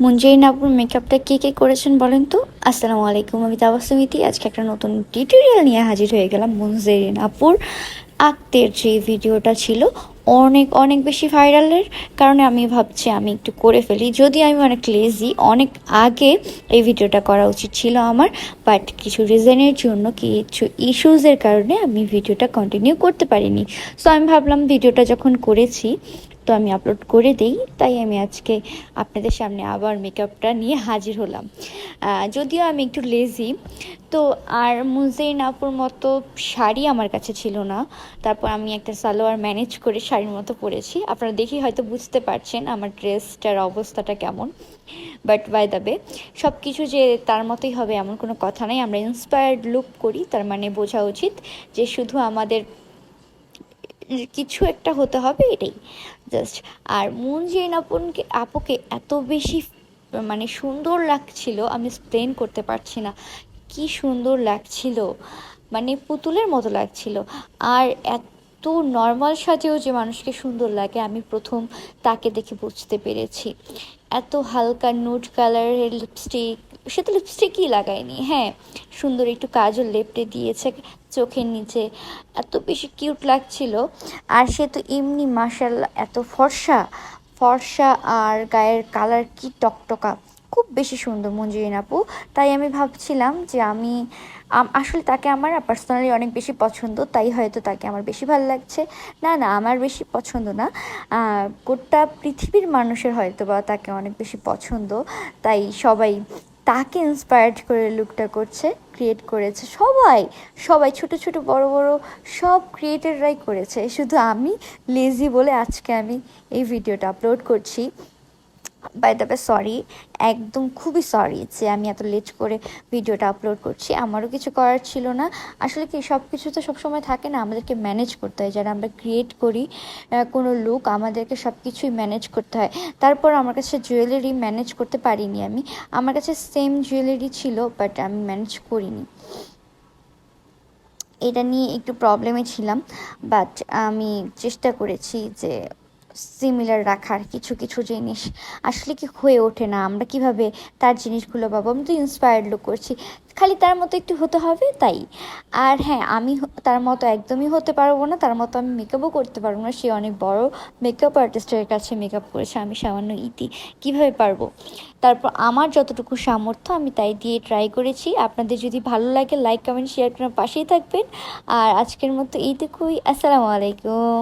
মুনজেরিন আপুর মেকআপটা কে করেছেন বলেন তো? আসসালামু আলাইকুম, আমি তাবাসসুম। আজকে একটা নতুন টিউটোরিয়াল নিয়ে হাজির হয়ে গেলাম। মুনজেরিন আপুর আক্তের যে ভিডিওটা ছিল অনেক অনেক বেশি ভাইরালের কারণে আমি ভাবছি আমি একটু করে ফেলি। যদি আমি অনেক লেজি, অনেক আগে এই ভিডিওটা করা উচিত ছিল আমার, বাট কিছু রিজনের জন্য, কিছু ইস্যুজের কারণে আমি ভিডিওটা কন্টিনিউ করতে পারিনি। সো আমি ভাবলাম ভিডিওটা যখন করেছি তো আমি আপলোড করে দেই, তাই আমি আজকে আপনাদের সামনে আবার মেকআপটা নিয়ে হাজির হলাম। যদিও আমি একটু লেজি, তো আর মুনজেরিন আপুর মতো শাড়ি আমার কাছে ছিল না। তারপর আমি একটা সালোয়ার ম্যানেজ করে শাড়ির মতো পরেছি। আপনারা দেখি হয়তো বুঝতে পারছেন আমার ড্রেসটার অবস্থাটা কেমন। বাট বাই দ্য বে, সব কিছু যে তার মতোই হবে এমন কোনো কথা নাই। আমরা ইন্সপায়ার্ড লুক করি, তার মানে বোঝা উচিত যে শুধু আমাদের কিছু একটা হতে হবে, এটাই জাস্ট। আর মুনজেরিন আপুকে এত বেশি মানে সুন্দর লাগছিল, আমি এক্সপ্লেন করতে পারছি না কি সুন্দর লাগছিল, মানে পুতুলের মতো লাগছিল। আর এত নর্মাল সাজেও যে মানুষকে সুন্দর লাগে আমি প্রথম তাকে দেখে বুঝতে পেরেছি। এত হালকা নুড কালারের লিপস্টিক, সে তো লিপস্টিকই লাগায়নি, হ্যাঁ সুন্দর একটু কাজল লেপটে দিয়েছে চোখের নিচে, এত বেশি কিউট লাগছিল। আর সে তো এমনি মাশাআল্লাহ এত ফর্সা ফর্সা, আর গায়ের কালার কি টকটকা, খুব বেশি সুন্দর মুনজেরিন আপু। তাই আমি ভাবছিলাম যে আমি আসলে তাকে আমার পার্সোনালি অনেক বেশি পছন্দ, তাই হয়তো তাকে আমার বেশি ভালো লাগছে। না না, আমার বেশি পছন্দ না, গোটা পৃথিবীর মানুষের হয়তো বা তাকে অনেক বেশি পছন্দ, তাই সবাই তাকে ইন্সপায়ার্ড করে লুকটা করছে, ক্রিয়েট করেছে। সবাই সবাই ছোট ছোট বড় বড় সব ক্রিয়েটাররাই করেছে, শুধু আমি লেজি বলে আজকে আমি এই ভিডিওটা আপলোড করছি। বাই দ্য ওয়ে সরি, একদম খুবই সরি যে আমি এত লেট করে ভিডিওটা আপলোড করছি। আমারও কিছু করার ছিল না। আসলে কি সব কিছু তো সবসময় থাকে না, আমাদেরকে ম্যানেজ করতে হয়। যারা আমরা ক্রিয়েট করি কোনো লুক, আমাদেরকে সব কিছুই ম্যানেজ করতে হয়। তারপর আমার কাছে জুয়েলারি ম্যানেজ করতে পারিনি আমি, আমার কাছে সেম জুয়েলারি ছিল বাট আমি ম্যানেজ করিনি, এটা নিয়ে একটু প্রবলেমে ছিলাম। বাট আমি চেষ্টা করেছি যে সিমিলার রাখার কিছু কিছু জিনিস। আসলে কি হয়ে ওঠে না, আমরা কিভাবে তার জিনিসগুলো পাবো? আমি তো ইন্সপায়ার্ড লুক করছি, খালি তার মতো একটু হতে হবে তাই। আর হ্যাঁ, আমি তার মতো একদমই হতে পারবো না, তার মতো আমি মেকআপও করতে পারবো না। সে অনেক বড় মেকআপ আর্টিস্টের কাছে মেকআপ করেছে, আমি সামান্য ইতি, কীভাবে পারবো? তারপর আমার যতটুকু সামর্থ্য আমি তাই দিয়ে ট্রাই করেছি। আপনাদের যদি ভালো লাগে লাইক কমেন্ট শেয়ার করে পাশেই থাকবেন। আর আজকের মতো এইটুকুই। আসসালামু আলাইকুম।